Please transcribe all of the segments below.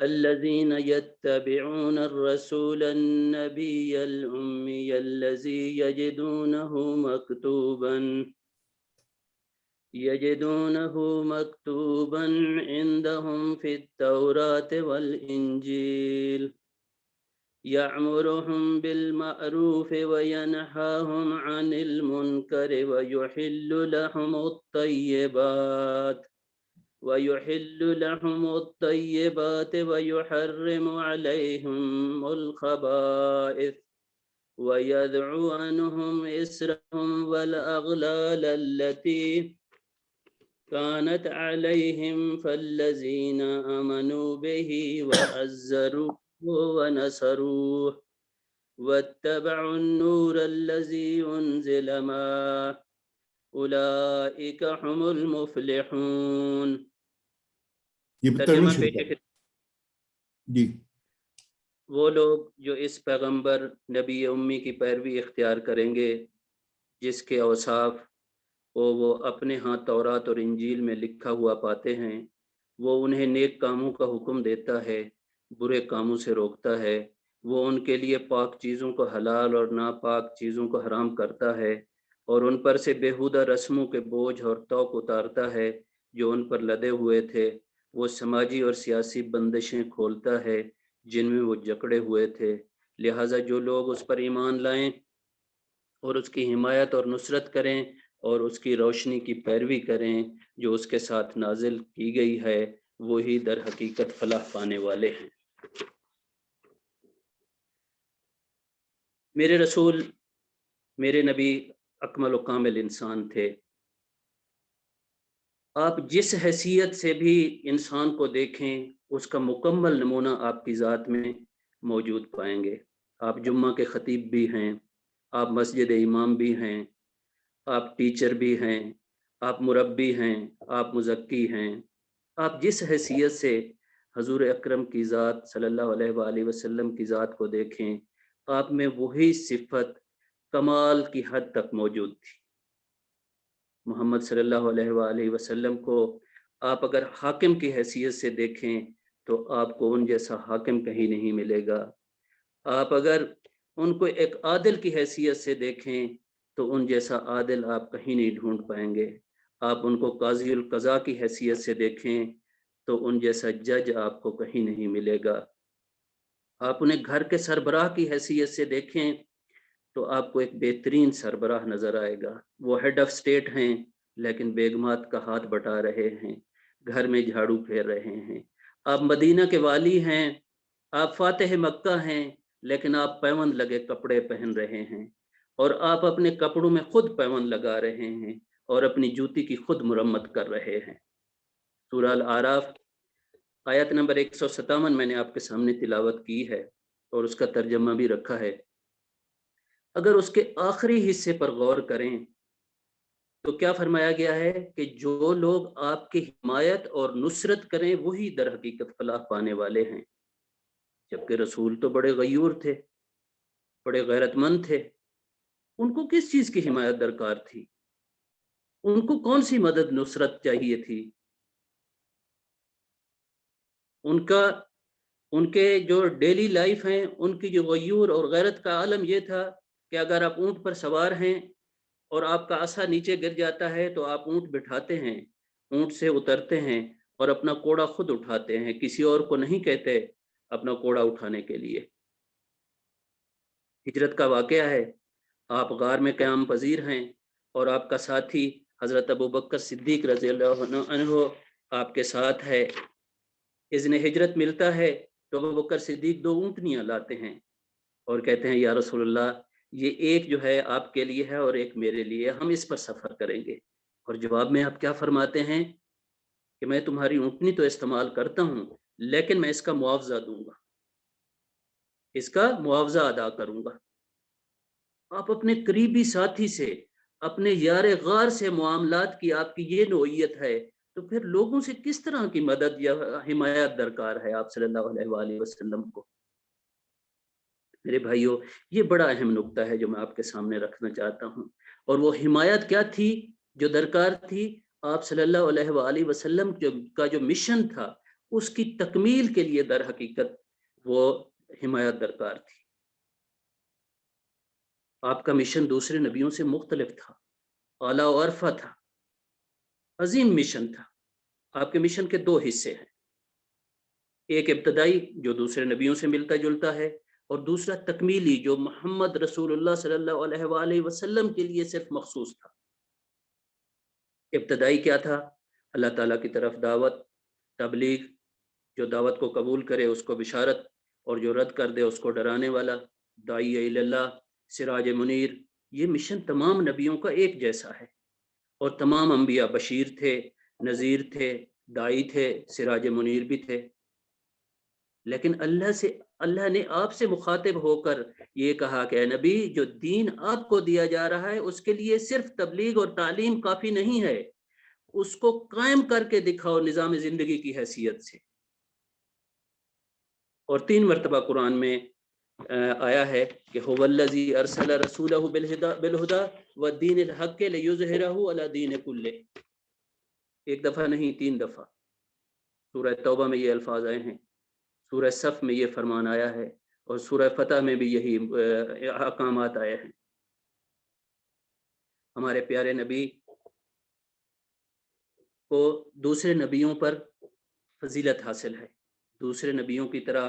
الذين يتبعون الرسول النبي الأمي الذي يجدونه مكتوبا عندهم في التوراة والإنجيل يأمرهم بالمعروف وينهاهم عن المنكر ويحل لهم الطيبات ويحرم عليهم الخبائث ويدعو عنهم إسرهم والأغلال التي كانت عليهم فالذين آمنوا به وعزروه ونصروه واتبعوا النور الذي أنزل معه أولئك هم المفلحون۔ یہ ترجمہ پیش ہے، جی وہ لوگ جو اس پیغمبر نبی امی کی پیروی اختیار کریں گے جس کے اوصاف وہ اپنے ہاں تورات اور انجیل میں لکھا ہوا پاتے ہیں، وہ انہیں نیک کاموں کا حکم دیتا ہے، برے کاموں سے روکتا ہے، وہ ان کے لیے پاک چیزوں کو حلال اور ناپاک چیزوں کو حرام کرتا ہے، اور ان پر سے بیہودہ رسموں کے بوجھ اور توق اتارتا ہے جو ان پر لدے ہوئے تھے، وہ سماجی اور سیاسی بندشیں کھولتا ہے جن میں وہ جکڑے ہوئے تھے۔ لہٰذا جو لوگ اس پر ایمان لائیں اور اس کی حمایت اور نصرت کریں اور اس کی روشنی کی پیروی کریں جو اس کے ساتھ نازل کی گئی ہے، وہی در حقیقت فلاح پانے والے ہیں۔ میرے رسول، میرے نبی اکمل و کامل انسان تھے۔ آپ جس حیثیت سے بھی انسان کو دیکھیں اس کا مکمل نمونہ آپ کی ذات میں موجود پائیں گے۔ آپ جمعہ کے خطیب بھی ہیں، آپ مسجد امام بھی ہیں، آپ ٹیچر بھی ہیں، آپ مربی ہیں، آپ مزکی ہیں۔ آپ جس حیثیت سے حضور اکرم کی ذات صلی اللہ علیہ وآلہ وسلم کی ذات کو دیکھیں، آپ میں وہی صفت کمال کی حد تک موجود تھی۔ محمد صلی اللہ علیہ وآلہ وسلم کو آپ اگر حاکم کی حیثیت سے دیکھیں تو آپ کو ان جیسا حاکم کہیں نہیں ملے گا۔ آپ اگر ان کو ایک عادل کی حیثیت سے دیکھیں تو ان جیسا عادل آپ کہیں نہیں ڈھونڈ پائیں گے۔ آپ ان کو قاضی القضاء کی حیثیت سے دیکھیں تو ان جیسا جج آپ کو کہیں نہیں ملے گا۔ آپ انہیں گھر کے سربراہ کی حیثیت سے دیکھیں تو آپ کو ایک بہترین سربراہ نظر آئے گا۔ وہ ہیڈ آف سٹیٹ ہیں لیکن بیگمات کا ہاتھ بٹا رہے ہیں، گھر میں جھاڑو پھیر رہے ہیں۔ آپ مدینہ کے والی ہیں، آپ فاتح مکہ ہیں، لیکن آپ پیوند لگے کپڑے پہن رہے ہیں، اور آپ اپنے کپڑوں میں خود پیوند لگا رہے ہیں اور اپنی جوتی کی خود مرمت کر رہے ہیں۔ سورہ الاعراف آیت نمبر 157 میں نے آپ کے سامنے تلاوت کی ہے اور اس کا ترجمہ بھی رکھا ہے۔ اگر اس کے آخری حصے پر غور کریں تو کیا فرمایا گیا ہے کہ جو لوگ آپ کی حمایت اور نصرت کریں وہی در حقیقت فلاح پانے والے ہیں۔ جبکہ رسول تو بڑے غیور تھے، بڑے غیرت مند تھے، ان کو کس چیز کی حمایت درکار تھی؟ ان کو کون سی مدد نصرت چاہیے تھی؟ ان کے جو ڈیلی لائف ہیں، ان کی جو غیور اور غیرت کا عالم یہ تھا کہ اگر آپ اونٹ پر سوار ہیں اور آپ کا عصا نیچے گر جاتا ہے تو آپ اونٹ بٹھاتے ہیں، اونٹ سے اترتے ہیں اور اپنا کوڑا خود اٹھاتے ہیں، کسی اور کو نہیں کہتے اپنا کوڑا اٹھانے کے لیے۔ ہجرت کا واقعہ ہے، آپ غار میں قیام پذیر ہیں اور آپ کا ساتھی حضرت ابوبکر صدیق رضی اللہ عنہ آپ کے ساتھ ہے۔ اذن ہجرت ملتا ہے تو ابوبکر صدیق 2 اونٹنیاں لاتے ہیں اور کہتے ہیں یا رسول اللہ، یہ ایک جو ہے آپ کے لیے ہے اور ایک میرے لیے، ہم اس پر سفر کریں گے۔ اور جواب میں آپ کیا فرماتے ہیں کہ میں تمہاری اونٹنی تو استعمال کرتا ہوں لیکن میں اس کا معاوضہ دوں گا، اس کا معاوضہ ادا کروں گا۔ آپ اپنے قریبی ساتھی سے، اپنے یار غار سے معاملات کی آپ کی یہ نوعیت ہے، تو پھر لوگوں سے کس طرح کی مدد یا حمایت درکار ہے آپ صلی اللہ علیہ وآلہ وسلم کو؟ میرے بھائیوں، یہ بڑا اہم نقطہ ہے جو میں آپ کے سامنے رکھنا چاہتا ہوں۔ اور وہ حمایت کیا تھی جو درکار تھی؟ آپ صلی اللہ علیہ وآلہ وسلم کا جو مشن تھا، اس کی تکمیل کے لیے در حقیقت وہ حمایت درکار تھی۔ آپ کا مشن دوسرے نبیوں سے مختلف تھا، اعلیٰ و عرفہ تھا، عظیم مشن تھا۔ آپ کے مشن کے دو حصے ہیں، ایک ابتدائی جو دوسرے نبیوں سے ملتا جلتا ہے، اور دوسرا تکمیلی جو محمد رسول اللہ صلی اللہ علیہ وآلہ وسلم کے لیے صرف مخصوص تھا۔ ابتدائی کیا تھا؟ اللہ تعالیٰ کی طرف دعوت، تبلیغ، جو دعوت کو قبول کرے اس کو بشارت، اور جو رد کر دے اس کو ڈرانے والا، داعی الی اللہ، سراج منیر۔ یہ مشن تمام نبیوں کا ایک جیسا ہے، اور تمام انبیاء بشیر تھے، نذیر تھے، داعی تھے، سراج منیر بھی تھے۔ لیکن اللہ نے آپ سے مخاطب ہو کر یہ کہا کہ اے نبی، جو دین آپ کو دیا جا رہا ہے اس کے لیے صرف تبلیغ اور تعلیم کافی نہیں ہے، اس کو قائم کر کے دکھاؤ نظام زندگی کی حیثیت سے۔ اور 3 مرتبہ قرآن میں آیا ہے کہ هو الذی ارسل رسولہ بالہدی والدین الحق لیظہرہ علی دین کلہ۔ ایک دفعہ نہیں، 3 دفعہ سورہ توبہ میں یہ الفاظ آئے ہیں، سورہ صف میں یہ فرمان آیا ہے، اور سورہ فتح میں بھی یہی احکامات آئے ہیں۔ ہمارے پیارے نبی کو دوسرے نبیوں پر فضیلت حاصل ہے۔ دوسرے نبیوں کی طرح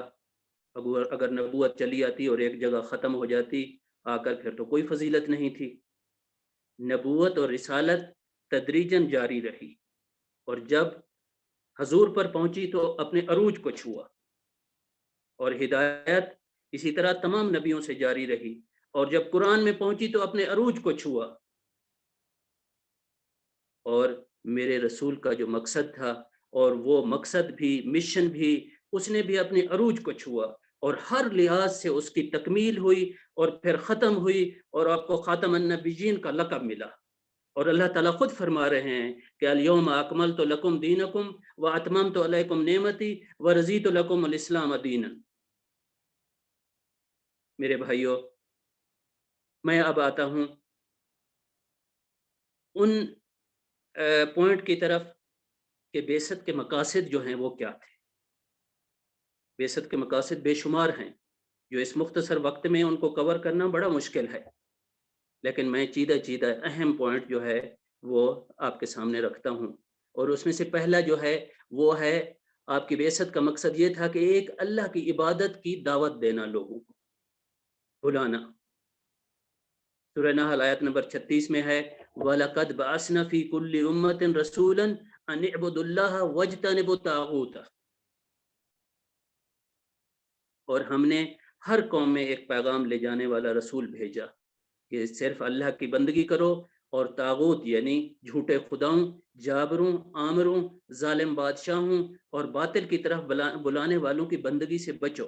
اگر نبوت چلی آتی اور ایک جگہ ختم ہو جاتی آ کر، پھر تو کوئی فضیلت نہیں تھی۔ نبوت اور رسالت تدریجاً جاری رہی، اور جب حضور پر پہنچی تو اپنے عروج کو چھوا، اور ہدایت اسی طرح تمام نبیوں سے جاری رہی، اور جب قرآن میں پہنچی تو اپنے عروج کو چھوا۔ اور میرے رسول کا جو مقصد تھا، اور وہ مقصد بھی، مشن بھی، اس نے بھی اپنے عروج کو چھوا، اور ہر لحاظ سے اس کی تکمیل ہوئی، اور پھر ختم ہوئی، اور آپ کو خاتم النبیین کا لقب ملا۔ اور اللہ تعالیٰ خود فرما رہے ہیں کہ الیوم اکملت لکم دینکم واتممت علیکم نعمتی ورضیت لکم الاسلام دینا۔ میرے بھائیوں، میں اب آتا ہوں ان پوائنٹ کی طرف کہ بعثت کے مقاصد جو ہیں وہ کیا تھے۔ بعثت کے مقاصد بے شمار ہیں، جو اس مختصر وقت میں ان کو کور کرنا بڑا مشکل ہے، لیکن میں چیدہ اہم پوائنٹ جو ہے وہ آپ کے سامنے رکھتا ہوں۔ اور اس میں سے پہلا جو ہے وہ ہے، آپ کی بعثت کا مقصد یہ تھا کہ ایک اللہ کی عبادت کی دعوت دینا، لوگوں کو بلانا۔ سورہ نحل آیت نمبر 36 میں ہے وَلَقَدْ بَعَثْنَا فِي كُلِّ أُمَّةٍ رَسُولًا أَنِ اعْبُدُوا اللَّهَ وَاجْتَنِبُوا الطَّاغُوتَ۔ اور ہم نے ہر قوم میں ایک پیغام لے جانے والا رسول بھیجا کہ صرف اللہ کی بندگی کرو، اور طاغوت یعنی جھوٹے خداؤں، جابروں، آمروں، ظالم بادشاہوں اور باطل کی طرف بلانے والوں کی بندگی سے بچو۔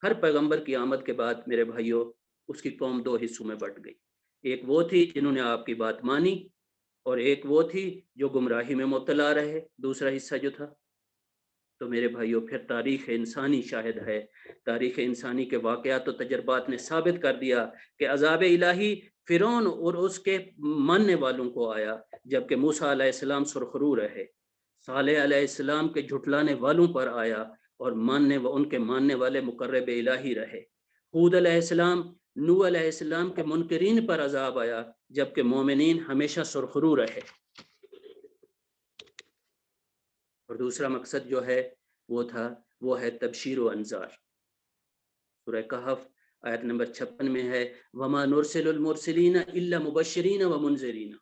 ہر پیغمبر کی آمد کے بعد میرے بھائیوں، اس کی قوم 2 حصوں میں بٹ گئی۔ ایک وہ تھی جنہوں نے آپ کی بات مانی، اور ایک وہ تھی جو گمراہی میں مبتلا رہے، دوسرا حصہ جو تھا۔ تو میرے بھائیوں، پھر تاریخ انسانی شاہد ہے، تاریخ انسانی کے واقعات و تجربات نے ثابت کر دیا کہ عذاب الہی فرعون اور اس کے ماننے والوں کو آیا، جبکہ موسیٰ علیہ السلام سرخرو رہے۔ صالح علیہ السلام کے جھٹلانے والوں پر آیا، اور ان کے ماننے والے مقرب الہی رہے۔ ہود علیہ السلام، نوح علیہ السلام کے منکرین پر عذاب آیا، جبکہ مومنین ہمیشہ سرخرو رہے۔ اور دوسرا مقصد جو ہے وہ ہے تبشیر و انذار۔ سورہ کہف آیت نمبر 56 میں ہے وَمَا نُرْسِلُ الْمُرْسِلِينَ إِلَّا مُبَشِّرِينَ وَمُنذِرِينَ۔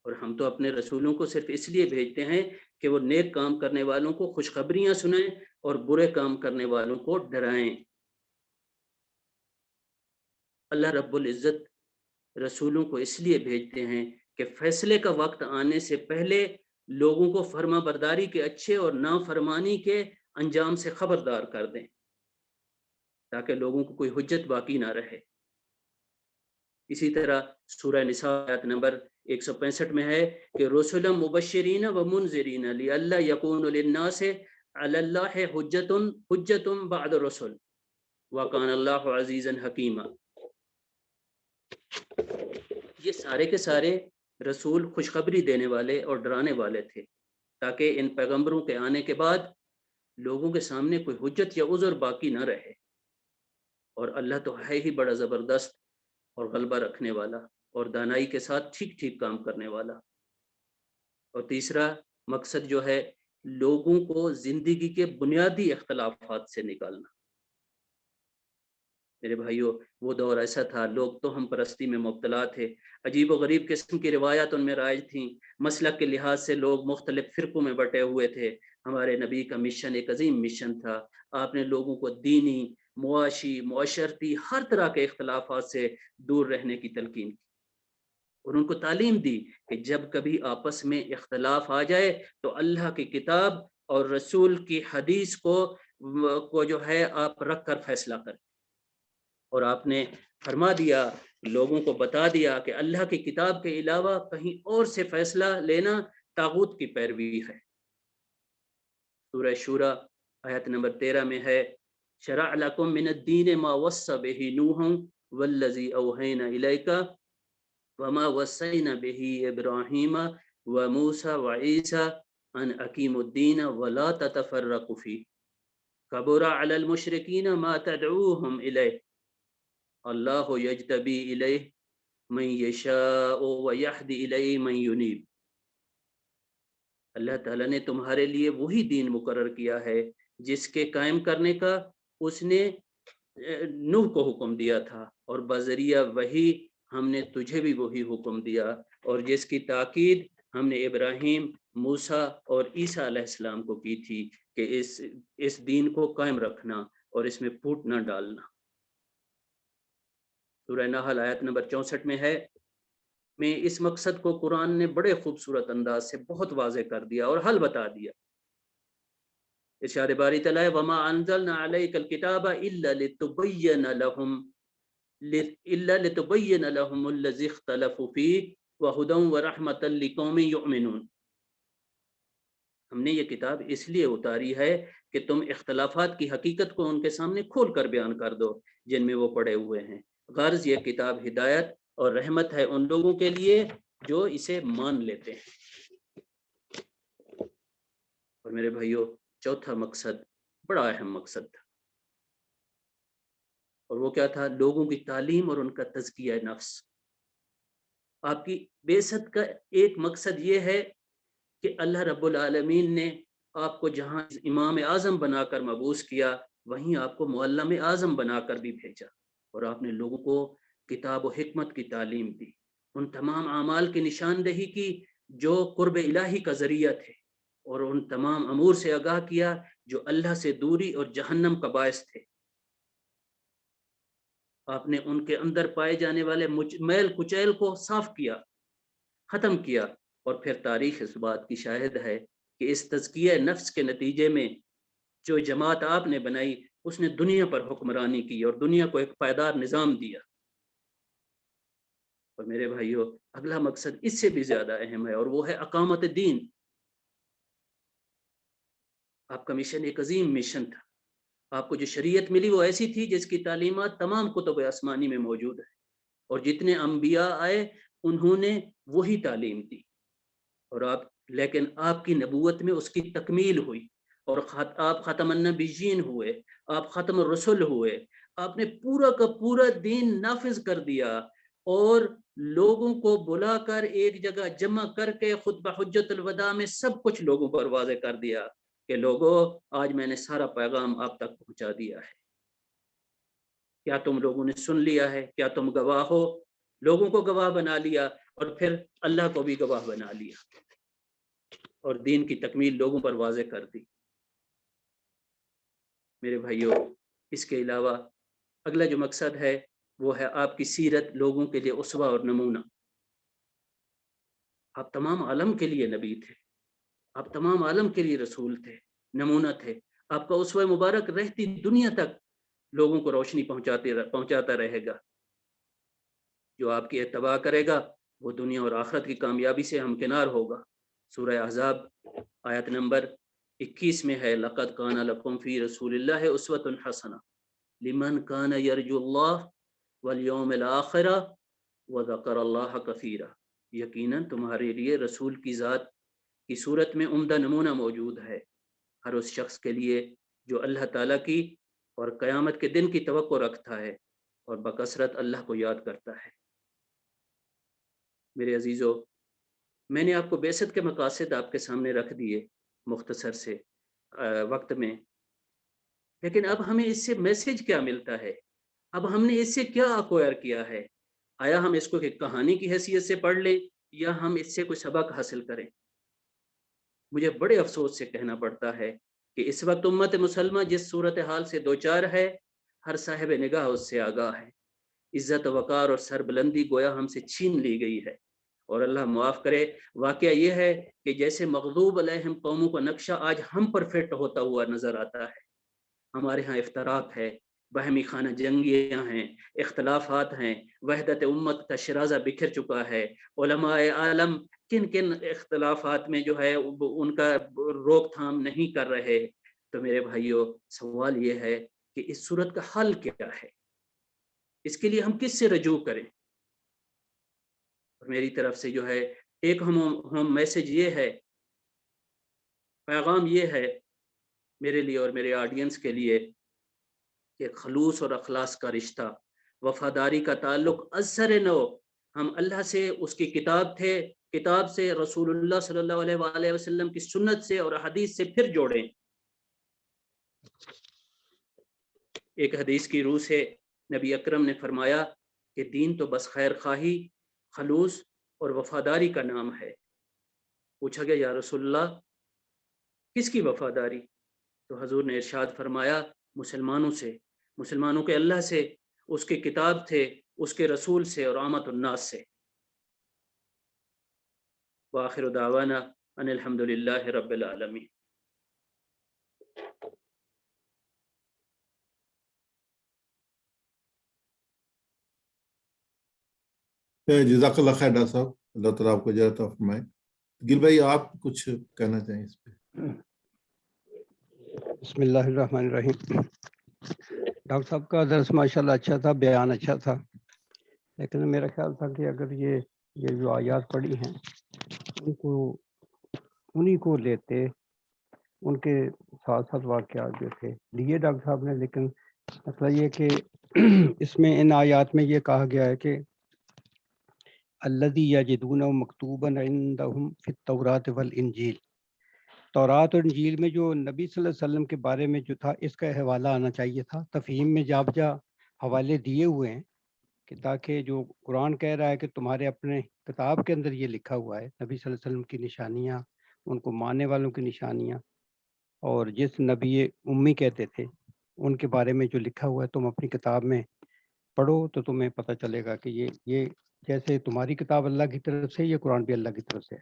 اور ہم تو اپنے رسولوں کو صرف اس لیے بھیجتے ہیں کہ وہ نیک کام کرنے والوں کو خوشخبریاں سنائیں، اور برے کام کرنے والوں کو ڈرائیں۔ اللہ رب العزت رسولوں کو اس لیے بھیجتے ہیں کہ فیصلے کا وقت آنے سے پہلے لوگوں کو فرما برداری کے اچھے اور نافرمانی کے انجام سے خبردار کر دیں، تاکہ لوگوں کو کوئی حجت باقی نہ رہے۔ اسی طرح سورہ نساء آیت نمبر 165 میں ہے کہ رسلا مبشرین و منذرین لئلا یکون للناس علی اللہ حجت بعد الرسل وکان اللہ عزیزا حکیما۔ یہ سارے کے سارے رسول خوشخبری دینے والے اور ڈرانے والے تھے، تاکہ ان پیغمبروں کے آنے کے بعد لوگوں کے سامنے کوئی حجت یا عذر باقی نہ رہے۔ اور اللہ تو ہے ہی بڑا زبردست اور غلبہ رکھنے والا اور دانائی کے ساتھ ٹھیک ٹھیک کام کرنے والا۔ اور تیسرا مقصد جو ہے، لوگوں کو زندگی کے بنیادی اختلافات سے نکالنا۔ میرے بھائیوں، وہ دور ایسا تھا، لوگ تو ہم پرستی میں مبتلا تھے، عجیب و غریب قسم کی روایات ان میں رائج تھیں، مسلک کے لحاظ سے لوگ مختلف فرقوں میں بٹے ہوئے تھے۔ ہمارے نبی کا مشن ایک عظیم مشن تھا۔ آپ نے لوگوں کو دینی، معاشی، معاشرتی ہر طرح کے اختلافات سے دور رہنے کی تلقین کی، اور ان کو تعلیم دی کہ جب کبھی آپس میں اختلاف آ جائے تو اللہ کی کتاب اور رسول کی حدیث کو جو ہے آپ رکھ کر فیصلہ کریں۔ اور آپ نے فرما دیا، لوگوں کو بتا دیا کہ اللہ کی کتاب کے علاوہ کہیں اور سے فیصلہ لینا طاغوت کی پیروی ہے۔ سورہ شورى آیت نمبر 13 میں ہے، شرع لکم من الدین ما وصى به نوح والذی اوحینا الیک وما وصینا به ابراہیم وموسى وعیسى ان اقیموا الدین ولا تتفرقوا فیہ کبر علی المشرکین ما تدعوهم الیہ اللہ یجتبی الیہ من یشاء ویہدی الیہ من ینیب۔ اللہ تعالیٰ نے تمہارے لیے وہی دین مقرر کیا ہے جس کے قائم کرنے کا اس نے نوح کو حکم دیا تھا، اور بذریعہ وہی ہم نے تجھے بھی وہی حکم دیا، اور جس کی تاکید ہم نے ابراہیم، موسیٰ اور عیسیٰ علیہ السلام کو کی تھی کہ اس دین کو قائم رکھنا اور اس میں پھوٹ نہ ڈالنا۔ سورہ نحل آیت نمبر 64 میں ہے، میں اس مقصد کو قرآن نے بڑے خوبصورت انداز سے بہت واضح کر دیا اور حل بتا دیا۔ ارشاد باری تعالیٰ ہے، وَمَا أَنزَلْنَا عَلَيْكَ الْكِتَابَ إِلَّا لِتُبَيِّنَ لَهُمُ الَّذِي اخْتَلَفُوا فِيهِ وَهُدًى وَرَحْمَةً لِقَوْمٍ يُؤْمِنُونَ۔ ہم نے یہ کتاب اس لیے اتاری ہے کہ تم اختلافات کی حقیقت کو ان کے سامنے کھول کر بیان کر دو جن میں وہ پڑے ہوئے ہیں۔ غرض یہ کتاب ہدایت اور رحمت ہے ان لوگوں کے لیے جو اسے مان لیتے ہیں۔ اور میرے بھائیوں، چوتھا مقصد بڑا اہم مقصد تھا، اور وہ کیا تھا؟ لوگوں کی تعلیم اور ان کا تزکیہ نفس۔ آپ کی بعثت کا ایک مقصد یہ ہے کہ اللہ رب العالمین نے آپ کو جہاں امام اعظم بنا کر مبعوث کیا، وہیں آپ کو معلم اعظم بنا کر بھی بھیجا، اور آپ نے لوگوں کو کتاب و حکمت کی تعلیم دی، ان تمام اعمال کی نشاندہی کی جو قرب الہی کا ذریعہ تھے، اور ان تمام امور سے آگاہ کیا جو اللہ سے دوری اور جہنم کا باعث تھے۔ آپ نے ان کے اندر پائے جانے والے میل کچیل کو صاف کیا، ختم کیا، اور پھر تاریخ اس بات کی شاہد ہے کہ اس تزکیہ نفس کے نتیجے میں جو جماعت آپ نے بنائی اس نے دنیا پر حکمرانی کی اور دنیا کو ایک پائیدار نظام دیا۔ اور میرے بھائیوں، اگلا مقصد اس سے بھی زیادہ اہم ہے، اور وہ ہے اقامت دین۔ آپ کا مشن ایک عظیم مشن تھا۔ آپ کو جو شریعت ملی وہ ایسی تھی جس کی تعلیمات تمام کتب آسمانی میں موجود ہے، اور جتنے انبیاء آئے انہوں نے وہی تعلیم دی، اور لیکن آپ کی نبوت میں اس کی تکمیل ہوئی، اور آپ ختم النبیین ہوئے، آپ ختم الرسل ہوئے۔ آپ نے پورا کا پورا دین نافذ کر دیا، اور لوگوں کو بلا کر ایک جگہ جمع کر کے خطبہ حجت الوداع میں سب کچھ لوگوں پر واضح کر دیا کہ لوگوں، آج میں نے سارا پیغام آپ تک پہنچا دیا ہے۔ کیا تم لوگوں نے سن لیا ہے؟ کیا تم گواہ ہو؟ لوگوں کو گواہ بنا لیا، اور پھر اللہ کو بھی گواہ بنا لیا، اور دین کی تکمیل لوگوں پر واضح کر دی۔ میرے بھائیوں، اس کے علاوہ اگلا جو مقصد ہے وہ ہے آپ کی سیرت لوگوں کے لیے اسوہ اور نمونہ۔ آپ تمام عالم کے لیے نبی تھے، آپ تمام عالم کے لیے رسول تھے، نمونہ تھے. آپ کا اسوہ مبارک رہتی دنیا تک لوگوں کو روشنی پہنچاتا رہے گا. جو آپ کی اتباع کرے گا وہ دنیا اور آخرت کی کامیابی سے ہمکنار ہوگا. سورہ احزاب آیت نمبر 21 میں ہے لقد کان لکم فی رسول اللہ اسوۃ حسنہ لمن کان یرجو اللہ والیوم الآخر وذکر اللہ کثیرا. یقیناً تمہارے لیے رسول کی ذات کی صورت میں عمدہ نمونہ موجود ہے ہر اس شخص کے لیے جو اللہ تعالیٰ کی اور قیامت کے دن کی توقع رکھتا ہے اور بکثرت اللہ کو یاد کرتا ہے. میرے عزیزو، میں نے آپ کو بعثت کے مقاصد آپ کے سامنے رکھ دیے مختصر سے وقت میں، لیکن اب ہمیں اس سے میسج کیا ملتا ہے؟ اب ہم نے اس سے کیا اکوائر کیا ہے؟ آیا ہم اس کو ایک کہانی کی حیثیت سے پڑھ لیں یا ہم اس سے کوئی سبق حاصل کریں؟ مجھے بڑے افسوس سے کہنا پڑتا ہے کہ اس وقت امت مسلمہ جس صورتحال سے دوچار ہے، ہر صاحب نگاہ اس سے آگاہ ہے. عزت وقار اور سربلندی گویا ہم سے چھین لی گئی ہے. اور اللہ معاف کرے، واقعہ یہ ہے کہ جیسے مغضوب علیہم قوموں کا نقشہ آج ہم پر فٹ ہوتا ہوا نظر آتا ہے. ہمارے ہاں افتراق ہے، باہمی خانہ جنگیاں ہیں، اختلافات ہیں، وحدت امت کا شرازہ بکھر چکا ہے. علماء عالم کن کن اختلافات میں جو ہے ان کا روک تھام نہیں کر رہے. تو میرے بھائیوں، سوال یہ ہے کہ اس صورت کا حل کیا ہے؟ اس کے لیے ہم کس سے رجوع کریں؟ اور میری طرف سے جو ہے ایک ہم میسج یہ ہے، پیغام یہ ہے میرے لیے اور میرے آڈینس کے لیے کہ خلوص اور اخلاص کا رشتہ، وفاداری کا تعلق اثر نو ہم اللہ سے، اس کی کتاب سے، رسول اللہ صلی اللہ علیہ وآلہ وسلم کی سنت سے اور حدیث سے پھر جوڑیں. ایک حدیث کی روح سے نبی اکرم نے فرمایا کہ دین تو بس خیر خواہی، خلوص اور وفاداری کا نام ہے. پوچھا گیا یا رسول اللہ کس کی وفاداری؟ تو حضور نے ارشاد فرمایا مسلمانوں سے، مسلمانوں کے اللہ سے، اس کی کتاب سے، اس کے رسول سے اور عامت الناس سے. وآخر دعوانا ان الحمد للہ رب العالمین. جزاک اللہ خیر ڈاکٹر صاحب، اللہ تعالیٰ آپ کو اجر عطا فرمائے. گل بھائی آپ کچھ کہنا چاہیں اس پہ؟ بسم اللہ الرحمن الرحیم. ڈاکٹر صاحب کا درس ماشاءاللہ اچھا تھا، بیان اچھا تھا، لیکن میرا خیال تھا کہ اگر یہ جو آیات پڑھی ہیں انہی کو لیتے، ان کے ساتھ ساتھ واقعات جو تھے لیے ڈاکٹر صاحب نے، لیکن مسئلہ یہ کہ اس میں ان آیات میں یہ کہا گیا ہے کہ الذی یجدونہ مکتوبا عندہم فی التوراۃ والانجیل، تورات اور انجیل میں جو نبی صلی اللہ علیہ وسلم کے بارے میں جو تھا اس کا حوالہ آنا چاہیے تھا. تفہیم میں جا بجا حوالے دیے ہوئے ہیں کہ تاکہ جو قرآن کہہ رہا ہے کہ تمہارے اپنے کتاب کے اندر یہ لکھا ہوا ہے نبی صلی اللہ علیہ وسلم کی نشانیاں، ان کو ماننے والوں کی نشانیاں، اور جس نبی امی کہتے تھے ان کے بارے میں جو لکھا ہوا ہے تم اپنی کتاب میں پڑھو تو تمہیں پتہ چلے گا کہ یہ جیسے تمہاری کتاب اللہ کی طرف سے، یہ قرآن بھی اللہ کی طرف سے ہے.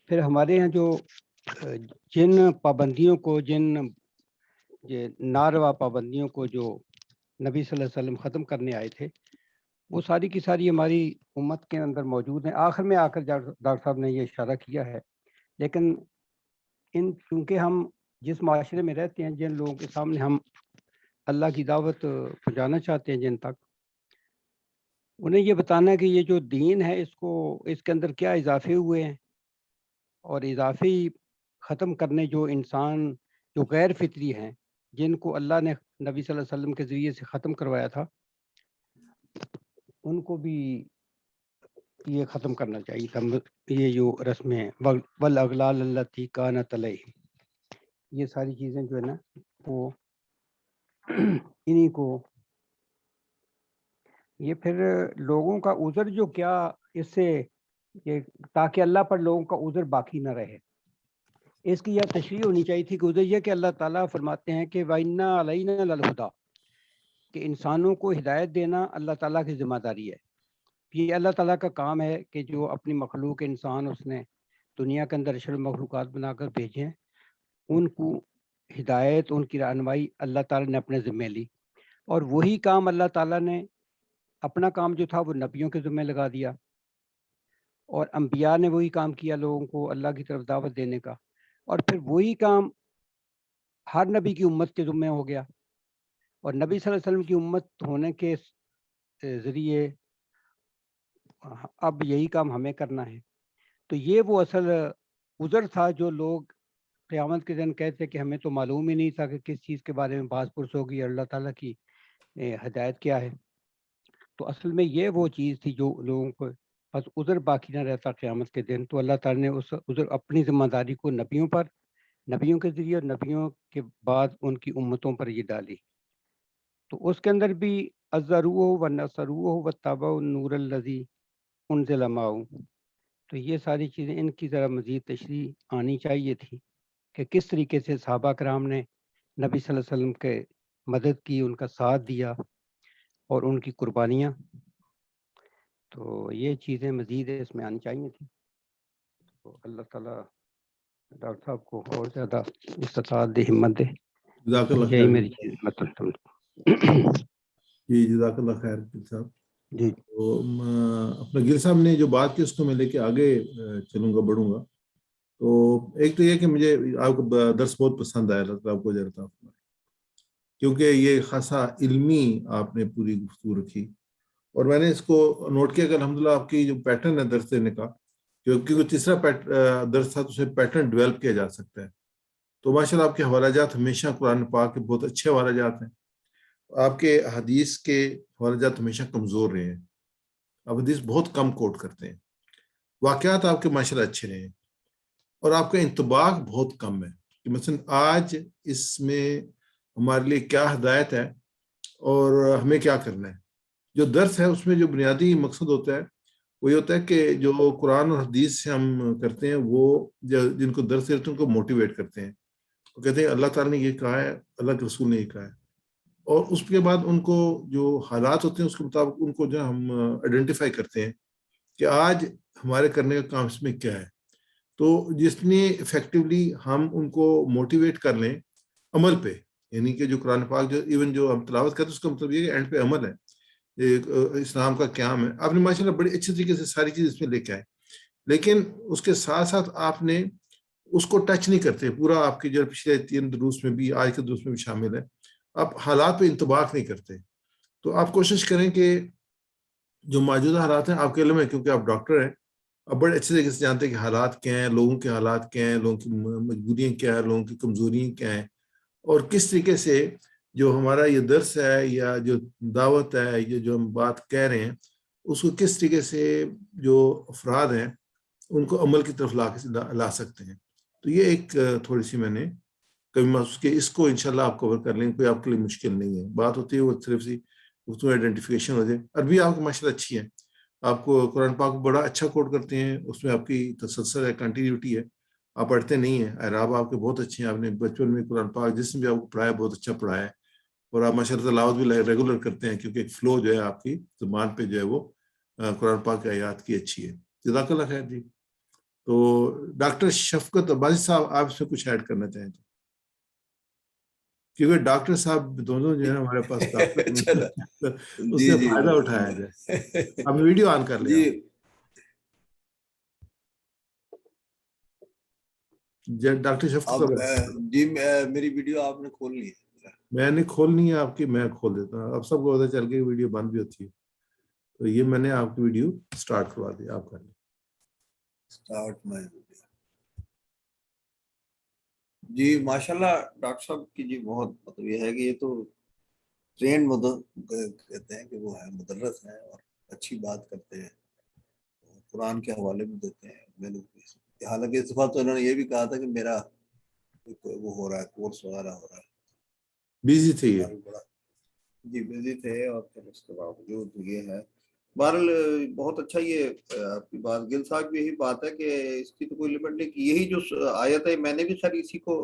پھر ہمارے یہاں جو جن پابندیوں کو، جن ناروا پابندیوں کو جو نبی صلی اللہ علیہ وسلم ختم کرنے آئے تھے، وہ ساری کی ساری ہماری امت کے اندر موجود ہیں. آخر میں آ کر ڈاکٹر صاحب نے یہ اشارہ کیا ہے، لیکن چونکہ ہم جس معاشرے میں رہتے ہیں، جن لوگوں کے سامنے ہم اللہ کی دعوت پہنچانا چاہتے ہیں، جن تک انہیں یہ بتانا ہے کہ یہ جو دین ہے اس کے اندر کیا اضافے ہوئے ہیں، اور اضافی ختم کرنے جو انسان جو غیر فطری ہیں، جن کو اللہ نے نبی صلی اللہ علیہ وسلم کے ذریعے سے ختم کروایا تھا، ان کو بھی یہ ختم کرنا چاہیے تھا. یہ جو رسمیں ہیں والاغلال التی کانت علیہم، یہ ساری چیزیں جو ہے نا وہ انہی کو، یہ پھر لوگوں کا عذر جو کیا اس سے کہ تاکہ اللہ پر لوگوں کا عذر باقی نہ رہے، اس کی یہ تشریح ہونی چاہیے تھی کہ عذر یہ کہ اللہ تعالیٰ فرماتے ہیں کہ وَإِنَّا عَلَيْنَا لَلْهُدَىٰ، کہ انسانوں کو ہدایت دینا اللہ تعالیٰ کی ذمہ داری ہے. یہ اللہ تعالیٰ کا کام ہے کہ جو اپنی مخلوق انسان اس نے دنیا کے اندر اشرف مخلوقات بنا کر بھیجے ہیں، ان کو ہدایت، ان کی رہنمائی اللہ تعالیٰ نے اپنے ذمہ لی، اور وہی کام اللہ تعالیٰ نے اپنا کام جو تھا وہ نبیوں کے ذمہ لگا دیا، اور انبیاء نے وہی کام کیا لوگوں کو اللہ کی طرف دعوت دینے کا، اور پھر وہی کام ہر نبی کی امت کے ذمہ ہو گیا، اور نبی صلی اللہ علیہ وسلم کی امت ہونے کے ذریعے اب یہی کام ہمیں کرنا ہے۔ تو یہ وہ اصل عذر تھا جو لوگ قیامت کے دن کہتے کہ ہمیں تو معلوم ہی نہیں تھا کہ کس چیز کے بارے میں باز پرس ہوگی، اللہ تعالیٰ کی ہدایت کیا ہے۔ تو اصل میں یہ وہ چیز تھی جو لوگوں کو بس عذر باقی نہ رہتا قیامت کے دن، تو اللہ تعالیٰ نے اس عذر اپنی ذمہ داری کو نبیوں پر، نبیوں کے ذریعے اور نبیوں کے بعد ان کی امتوں پر یہ ڈالی۔ تو اس کے اندر بھی ازروہ و نصروہ و تابعوا النور الذی انزل معہ، تو یہ ساری چیزیں ان کی ذرا مزید تشریح آنی چاہیے تھی کہ کس طریقے سے صحابہ کرام نے نبی صلی اللہ علیہ وسلم کے مدد کی، ان کا ساتھ دیا اور ان کی قربانیاں، تو یہ چیزیں مزید اس میں آنی چاہیے تھی۔ تو اللہ تعالیٰ ڈاکٹر صاحب کو اور زیادہ استطاعت دے، ہمت دے۔ جزاک اللہ یہی خیر میری چیز مطلب۔ جی، جزاک اللہ خیر گل صاحب۔ جی تو اپنا گل صاحب نے جو بات کی اس کو میں لے کے آگے چلوں گا، بڑھوں گا۔ تو ایک تو یہ کہ مجھے آپ کا درس بہت پسند آیا، اللہ تعالیٰ آپ کو اجر عطا فرمائے، کیونکہ یہ خاصا علمی آپ نے پوری گفتگو رکھی، اور میں نے اس کو نوٹ کیا کہ الحمدللہ آپ کی جو پیٹرن ہے درس دینے کا، کیونکہ تیسرا درس تھا تو اسے پیٹرن ڈیولپ کیا جا سکتا ہے۔ تو ماشاءاللہ آپ کے حوالہ جات ہمیشہ قرآن پاک کے بہت اچھے حوالہ جات ہیں، آپ کے حدیث کے حوالہ جات ہمیشہ کمزور رہے ہیں، آپ حدیث بہت کم کوٹ کرتے ہیں، واقعات آپ کے ماشاءاللہ اچھے رہے ہیں، اور آپ کا انطباق بہت کم ہے کہ مثلا آج اس میں ہمارے لیے کیا ہدایت ہے اور ہمیں کیا کرنا ہے۔ جو درس ہے اس میں جو بنیادی مقصد ہوتا ہے وہ یہ ہوتا ہے کہ جو قرآن اور حدیث سے ہم کرتے ہیں، وہ جن کو درس دیتے ہیں ان کو موٹیویٹ کرتے ہیں، وہ کہتے ہیں اللہ تعالیٰ نے یہ کہا ہے، اللہ کے رسول نے یہ کہا ہے، اور اس کے بعد ان کو جو حالات ہوتے ہیں اس کے مطابق ان کو جو ہم آئیڈینٹیفائی کرتے ہیں کہ آج ہمارے کرنے کا کام اس میں کیا ہے۔ تو جتنی افیکٹولی ہم ان کو موٹیویٹ کر لیں عمل پہ، یعنی کہ جو قرآن پاک جو ایون جو ہم تلاوت کرتے ہیں اس کا مطلب یہ کہ اینڈ پہ عمل ہے، اسلام کا قیام ہے۔ آپ نے ماشاءاللہ بڑی اچھی طریقے سے ساری چیز اس میں لے کے آئے، لیکن اس کے ساتھ ساتھ آپ نے اس کو ٹچ نہیں کرتے پورا، آپ کی جو پچھلے 3 دروس میں بھی، آج کے دروس میں بھی شامل ہے، آپ حالات پہ انطباق نہیں کرتے۔ تو آپ کوشش کریں کہ جو موجودہ حالات ہیں آپ کے علم ہے، کیونکہ آپ ڈاکٹر ہیں، آپ بڑے اچھے طریقے سے جانتے ہیں کہ حالات کیا ہیں، لوگوں کے حالات کیا ہیں، لوگوں کی مجبوریاں کیا ہیں، لوگوں کی کمزوریاں کیا ہیں، اور کس طریقے سے جو ہمارا یہ درس ہے یا جو دعوت ہے، یہ جو ہم بات کہہ رہے ہیں، اس کو کس طریقے سے جو افراد ہیں ان کو عمل کی طرف لا سکتے ہیں۔ تو یہ ایک تھوڑی سی میں نے کبھی محسوس کہ اس کو انشاءاللہ آپ کور کر لیں، کوئی آپ کے لیے مشکل نہیں ہے۔ بات ہوتی ہے وہ صرف سی اس میں آئیڈینٹیفیکیشن ہو جائے۔ عربی آپ کی ماشاءاللہ اچھی ہے، آپ کو قرآن پاک بڑا اچھا کوٹ کرتے ہیں، اس میں آپ کی تسلسل ہے، کنٹینیوٹی ہے، آپ پڑھتے نہیں ہیں، اعراب آپ کے بہت اچھے ہیں، آپ نے بچپن میں قرآن پاک جس نے بھی آپ کو پڑھایا بہت اچھا پڑھایا ہے، اور آپ ماشاءاللہ تلاوت بھی ریگولر کرتے ہیں، کیونکہ ایک فلو جو ہے آپ کی زبان پہ جو ہے وہ قرآن پاک کی آیات کی اچھی ہے۔ جزاک اللہ خیر جی۔ تو ڈاکٹر شفقت عباسی صاحب، آپ اس میں کچھ ایڈ کرنا چاہیں تو، کیونکہ ڈاکٹر صاحب دونوں جو ہے ہمارے پاس ڈاکٹر اس سے فائدہ اٹھایا جائے۔ آپ ویڈیو آن کر لیں۔ ڈاکٹر شفقت جی میری ویڈیو آپ نے کھول لی ہے؟ میں نے کھولنی ہے آپ کی، میں کھول دیتا ہوں، اب سب کو پتہ چل کے ویڈیو بند بھی ہوتی ہے، تو یہ میں نے آپ کی ویڈیو سٹارٹ کروا دی، آپ کر لیں سٹارٹ میں۔ جی ماشاءاللہ ڈاکٹر صاحب کی جی بہت مطلب یہ ہے کہ یہ تو ٹرینڈ کہتے ہیں کہ وہ ہے، مدرس ہیں اور اچھی بات کرتے ہیں، قرآن کے حوالے بھی دیتے ہیں۔ حالانکہ اس دفعہ تو انہوں نے یہ بھی کہا تھا کہ میرا وہ ہو رہا ہے، کورس وغیرہ ہو رہا ہے، بیزی تھے یہ جی بیزی تھے، اور پھر اس کے باوجود یہ ہے۔ بہرحال بہت اچھا، یہ آپ کی بات گل صاحب یہی بات ہے کہ اس کی تو کوئی لمٹ نہیں، کہ یہی جو آیت ہے میں نے بھی خیر اسی کو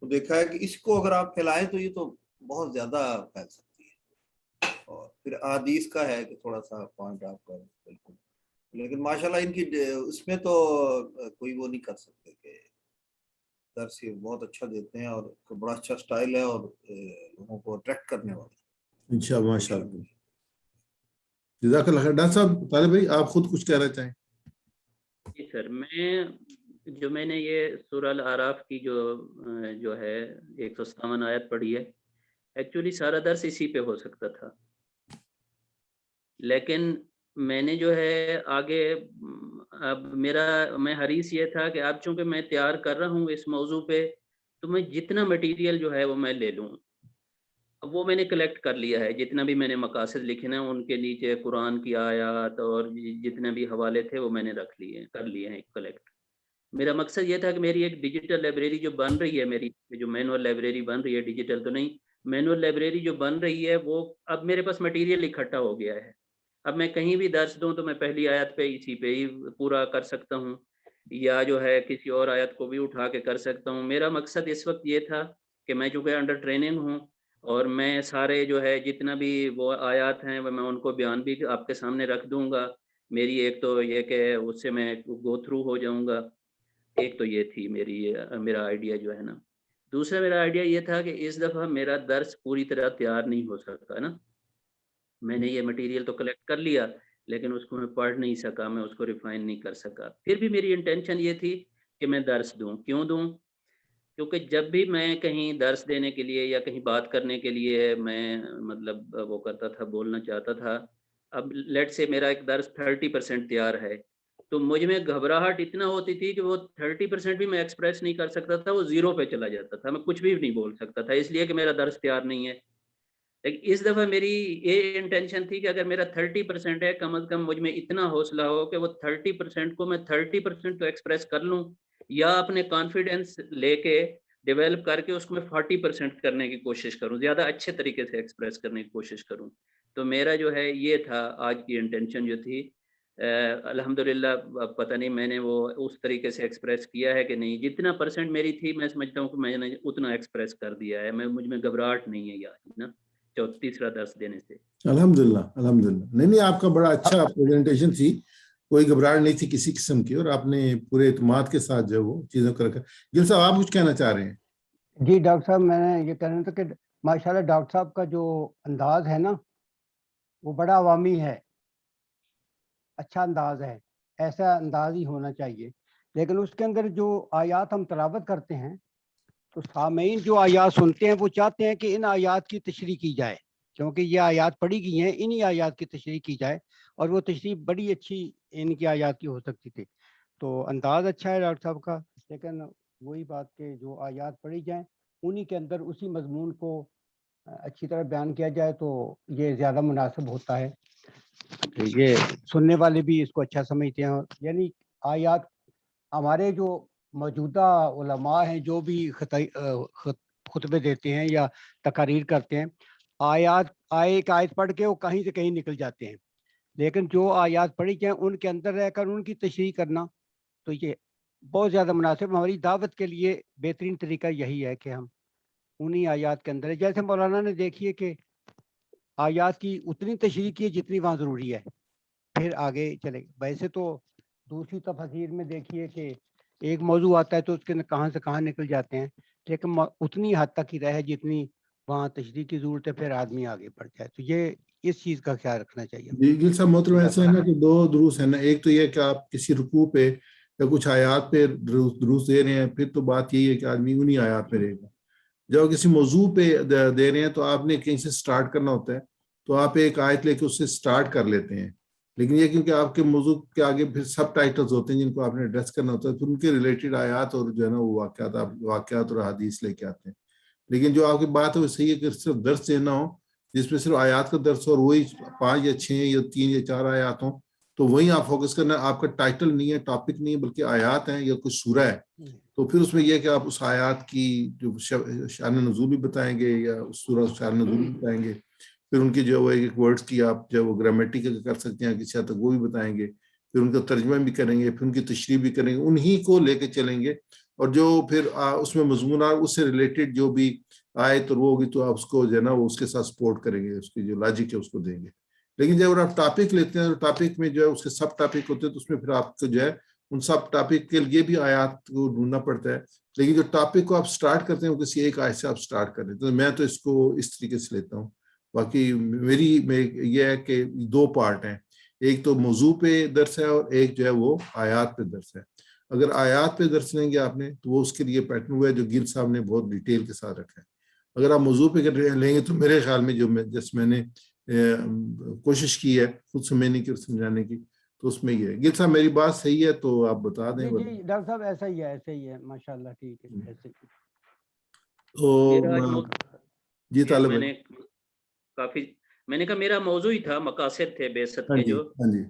دیکھا ہے کہ اس کو اگر آپ پھیلائیں تو یہ تو بہت زیادہ پھیل سکتی ہے، اور پھر احادیث کا ہے کہ تھوڑا سا پوائنٹ آپ کا بالکل لیکن ماشاءاللہ ان کی اس میں تو کوئی وہ نہیں کر سکتے کہ درس یہ بہت اچھا دیتے ہیں اور بڑا اچھا سٹائل ہے اور لوگوں کو اٹریکٹ کرنے والا ہے انشاءاللہ ماشاءاللہ. جزاک اللہ خیر. ڈاکٹر صاحب طالب بھائی آپ خود کچھ کہنا چاہیں؟ جی سر، میں نے یہ سورہ الاعراف کی جو ہے 157 آیت پڑھی ہے، ایکچولی سارا درس اسی پہ ہو سکتا تھا، لیکن میں نے جو ہے آگے اب میں حریص یہ تھا کہ اب چونکہ میں تیار کر رہا ہوں اس موضوع پہ، تو میں جتنا مٹیریل جو ہے وہ میں لے لوں. اب وہ میں نے کلیکٹ کر لیا ہے، جتنا بھی میں نے مقاصد لکھے ہیں ان کے نیچے قرآن کی آیات اور جتنے بھی حوالے تھے وہ میں نے کر لیے ہیں کلیکٹ. میرا مقصد یہ تھا کہ میری ایک ڈیجیٹل لائبریری جو بن رہی ہے، میری جو مینول لائبریری بن رہی ہے، ڈیجیٹل تو نہیں، مینول لائبریری جو بن رہی ہے وہ اب میرے پاس مٹیریل اکٹھا ہو گیا ہے. اب میں کہیں بھی درس دوں تو میں پہلی آیت پہ اسی پہ ہی پورا کر سکتا ہوں، یا جو ہے کسی اور آیت کو بھی اٹھا کے کر سکتا ہوں. میرا مقصد اس وقت یہ تھا کہ میں چونکہ انڈر ٹریننگ ہوں اور میں سارے جو ہے جتنا بھی وہ آیات ہیں میں ان کو بیان بھی آپ کے سامنے رکھ دوں گا. میری ایک تو یہ کہ اس سے میں گو تھرو ہو جاؤں گا، ایک تو یہ تھی میرا آئیڈیا جو ہے نا. دوسرا میرا آئیڈیا یہ تھا کہ اس دفعہ میرا درس پوری طرح تیار نہیں ہو سکتا نا. میں نے یہ مٹیریل تو کلیکٹ کر لیا لیکن اس کو میں پڑھ نہیں سکا، میں اس کو ریفائن نہیں کر سکا. پھر بھی میری انٹینشن یہ تھی کہ میں درس دوں. کیوں دوں؟ کیونکہ جب بھی میں کہیں درس دینے کے لیے یا کہیں بات کرنے کے لیے میں مطلب وہ کرتا تھا، بولنا چاہتا تھا، اب لیٹ سے میرا ایک درس 30% تیار ہے تو مجھ میں گھبراہٹ اتنا ہوتی تھی کہ وہ 30% بھی میں ایکسپریس نہیں کر سکتا تھا، وہ 0 پہ چلا جاتا تھا، میں کچھ بھی نہیں بول سکتا تھا اس لیے کہ میرا درس تیار نہیں ہے. لیکن اس دفعہ میری یہ انٹینشن تھی کہ اگر میرا 30% ہے، کم از کم مجھ میں اتنا حوصلہ ہو کہ وہ 30% کو میں 30% تو ایکسپریس کر لوں، یا اپنے کانفیڈنس لے کے ڈیولپ کر کے اس کو میں 40% کرنے کی کوشش کروں، زیادہ اچھے طریقے سے ایکسپریس کرنے کی کوشش کروں. تو میرا جو ہے یہ تھا آج کی انٹینشن جو تھی. الحمدللہ پتہ نہیں میں نے وہ اس طریقے سے ایکسپریس کیا ہے کہ نہیں. جتنا پرسنٹ میری تھی میں سمجھتا ہوں کہ میں نے اتنا ایکسپریس کر دیا ہے. مجھ میں گھبراہٹ نہیں ہے یار نا تیسرا درس دینے سے. الحمدللہ نہیں آپ کا بڑا اچھا پریزنٹیشن تھی، کوئی گھبراہٹ نہیں تھی کسی قسم کی، اور آپ نے پورے اعتماد کے ساتھ جو وہ چیزوں کو رکھا. گل صاحب آپ کچھ کہنا چاہ رہے ہیں؟ جی ڈاکٹر صاحب، میں نے یہ کہنا تھا کہ ماشاءاللہ ڈاکٹر صاحب کا جو انداز ہے نا وہ بڑا عوامی ہے، اچھا انداز ہے، ایسا انداز ہی ہونا چاہیے. لیکن اس کے اندر جو آیات ہم تلاوت کرتے ہیں تو سامعین جو آیات سنتے ہیں وہ چاہتے ہیں کہ ان آیات کی تشریح کی جائے، کیونکہ یہ آیات پڑھی گئی ہیں، انہی آیات کی تشریح کی جائے، اور وہ تشریح بڑی اچھی ان کی آیات کی ہو سکتی تھی. تو انداز اچھا ہے ڈاکٹر صاحب کا، لیکن وہی بات کہ جو آیات پڑھی جائیں انہی کے اندر اسی مضمون کو اچھی طرح بیان کیا جائے تو یہ زیادہ مناسب ہوتا ہے. یہ سننے والے بھی اس کو اچھا سمجھتے ہیں. یعنی آیات ہمارے جو موجودہ علماء ہیں جو بھی خطبے دیتے ہیں یا تقاریر کرتے ہیں، ایک آیت پڑھ کے وہ کہیں سے کہیں نکل جاتے ہیں، لیکن جو آیات پڑھی جائیں ان کے اندر رہ کر ان کی تشریح کرنا تو یہ بہت زیادہ مناسب. ہماری دعوت کے لیے بہترین طریقہ یہی ہے کہ ہم انہی آیات کے اندر، جیسے مولانا نے دیکھیے کہ آیات کی اتنی تشریح کی جتنی وہاں ضروری ہے، پھر آگے چلے. ویسے تو دوسری تفسیر میں دیکھیے کہ ایک موضوع آتا ہے تو اس کے کہاں سے کہاں نکل جاتے ہیں، لیکن اتنی حد تک ہی رہے جتنی وہاں تشریح کی ضرورت ہے، پھر آدمی آگے بڑھ جائے. تو یہ اس چیز کا خیال رکھنا چاہیے. جی گل صاحب محترم، ایسا ہے نا کہ 2 دروس ہیں نا. ایک تو یہ کہ آپ کسی رکوع پہ یا کچھ آیات پہ دروس دے رہے ہیں، پھر تو بات یہی ہے کہ آدمی انہی آیات پہ رہے گا. جب کسی موضوع پہ دے رہے ہیں تو آپ نے کہیں سے سٹارٹ کرنا ہوتا ہے، تو آپ ایک آیت لے کے اس سے سٹارٹ کر لیتے ہیں. لیکن یہ کیونکہ آپ کے موضوع کے آگے پھر سب ٹائٹلز ہوتے ہیں جن کو آپ نے ایڈریس کرنا ہوتا ہے، پھر ان کے ریلیٹڈ آیات اور جو ہے نا وہ واقعات اور حدیث لے کے آتے ہیں. لیکن جو آپ کی بات ہے وہ صحیح ہے کہ صرف درس دینا ہو جس میں صرف آیات کا درس اور وہی 5 یا 6 یا 3 یا 4 آیات ہوں تو وہیں آپ فوکس کرنا. آپ کا ٹائٹل نہیں ہے، ٹاپک نہیں ہے، بلکہ آیات ہیں یا کچھ سورہ ہے. تو پھر اس میں یہ کہ آپ اس آیات کی جو شان نزول بھی بتائیں گے یا اس سورہ شان نزول بھی بتائیں گے، پھر ان کی جو وہ ایک ورڈز کی آپ جو وہ گرامیٹیکل کر سکتے ہیں کسی حد تک وہ بھی بتائیں گے، پھر ان کا ترجمہ بھی کریں گے، پھر ان کی تشریح بھی کریں گے، انہی کو لے کے چلیں گے. اور جو پھر اس میں مضمون اس سے ریلیٹڈ جو بھی آیت اور وہ ہوگی تو آپ اس کو جو ہے نا وہ اس کے ساتھ سپورٹ کریں گے، اس کی جو لاجک ہے اس کو دیں گے. لیکن جب آپ ٹاپک لیتے ہیں تو ٹاپک میں جو ہے اس کے سب ٹاپک ہوتے ہیں تو اس میں پھر آپ کو جو ہے ان سب ٹاپک کے لیے بھی آیات کو ڈھونڈنا پڑتا ہے. لیکن جو ٹاپک کو آپ سٹارٹ کرتے ہیں وہ کسی ایک آیت سے آپ سٹارٹ کر لیتے ہیں. میں تو اس کو اس طریقے سے لیتا ہوں. باقی میری یہ ہے کہ 2 پارٹ ہیں, ایک تو موضوع پہ درس ہے اور ایک جو ہے وہ آیات پہ درس ہے. اگر آیات پہ درس لیں گے آپ نے تو وہ اس کے لیے پیٹرن ہوا ہے جو گل صاحب نے بہت ڈیٹیل کے ساتھ رکھا ہے. اگر آپ موضوع پہ لیں گے تو میرے خیال میں جس میں نے کوشش کی ہے خود سمجھنے کی اور سمجھانے کی تو اس میں یہ ہے. گل صاحب میری بات صحیح ہے تو آپ بتا دیں. جی ڈاکٹر صاحب ایسا ہی ہے ماشاءاللہ, ٹھیک ہے ایسے ہی. تو جی طالب میں نے کافی میں نے کہا میرا موضوع ہی تھا مقاصد تھے بعثت کے جو ہاں جی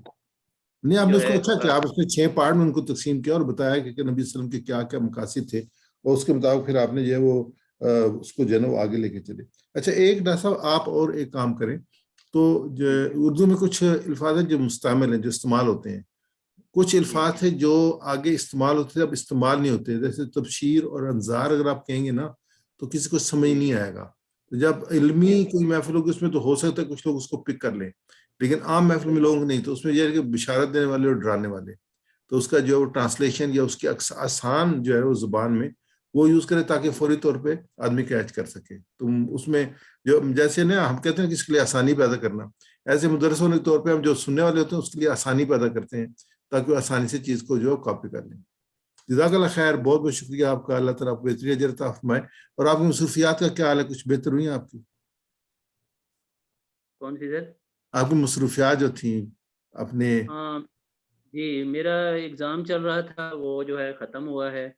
نہیں آپ نے اس کو اچھا کیا, آپ اس نے 6 پارٹ میں ان کو تقسیم کیا اور بتایا کہ نبی صلی اللہ علیہ وسلم کے کیا کیا مقاصد تھے اور اس کے مطابق پھر آپ نے جو ہے وہ اس کو جو ہے وہ آگے لے کے چلے. اچھا ایک ڈاکٹر صاحب آپ اور ایک کام کریں تو جو اردو میں کچھ الفاظ ہیں جو مستعمل ہیں جو استعمال ہوتے ہیں, کچھ الفاظ ہیں جو آگے استعمال ہوتے ہیں اب استعمال نہیں ہوتے, جیسے تبشیر اور انذار اگر آپ کہیں گے نا تو کسی کو سمجھ نہیں آئے گا. جب علمی کوئی محفل ہوگی اس میں تو ہو سکتا ہے کچھ لوگ اس کو پک کر لیں, لیکن عام محفل میں لوگ نہیں, تو اس میں یہ ہے کہ بشارت دینے والے اور ڈرانے والے, تو اس کا جو ٹرانسلیشن یا اس کی آسان جو ہے وہ زبان میں وہ یوز کرے تاکہ فوری طور پہ آدمی کیچ کر سکے. تو اس میں جو جیسے نا ہم کہتے ہیں کہ اس کے لیے آسانی پیدا کرنا, ایسے مدرس ہونے کے طور پہ ہم جو سننے والے ہوتے ہیں اس کے لیے آسانی پیدا کرتے ہیں تاکہ وہ آسانی سے چیز کو جو کاپی کر لیں. جزاک اللہ خیر, بہت بہت شکریہ آپ کا, اللہ تعالیٰ آپ کو بہترین اجر عطا فرمائے. اور آپ کی مصروفیات کا کیا حال ہے, کچھ بہتر ہوئی ہیں آپ کی؟ کون سی سر؟ آپ کی مصروفیات جو تھیں اپنے. ہاں جی میرا ایگزام چل رہا تھا, وہ جو ہے ختم ہوا ہے,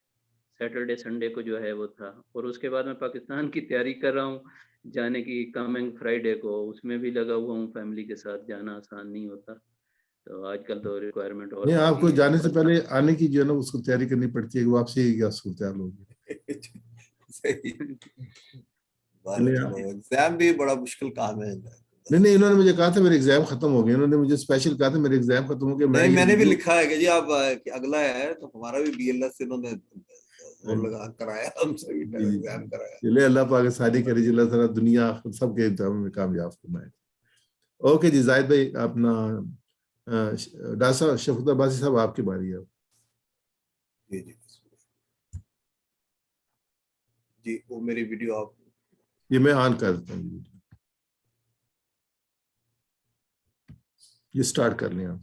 سیٹرڈے سنڈے کو جو ہے وہ تھا, اور اس کے بعد میں پاکستان کی تیاری کر رہا ہوں جانے کی کمنگ فرائیڈے کو, اس میں بھی لگا ہوا ہوں, فیملی کے ساتھ جانا آسان نہیں ہوتا, تو آج کل تو ریکوائرمنٹ اور نہیں, آپ کو کافی ہے. جانے سے پہلے آنے کی جو ہے نا اس کو تیاری کرنی پڑتی ہے کہ واپسی کیا صورتحال ہوگی. ایگزام بھی بڑا مشکل کام ہے. نہیں انہوں نے مجھے کہا تھا میرے ایگزام ختم ہو گئے, انہوں نے مجھے اسپیشل کہا تھا میرے ایگزام ختم ہو گئے. میں نے بھی لکھا ہے کہ جی آپ اگلا ہے تو ہمارا بھی بی ایل ایس سے انہوں نے زور لگا کرایا, ہم سے بھی ایگزام کرایا. چلے اللہ پاک ساری کری, اللہ تعالیٰ دنیا سب کے ایگزاموں میں کامیاب فرمائے. اوکے جی زاہد بھائی, اپنا ڈاکٹر صاحب شفقت عباسی صاحب آپ کی باری ہے. جی وہ میری ویڈیو آپ یہ میں آن کر دیتا ہوں, یہ سٹارٹ کر لیں آپ.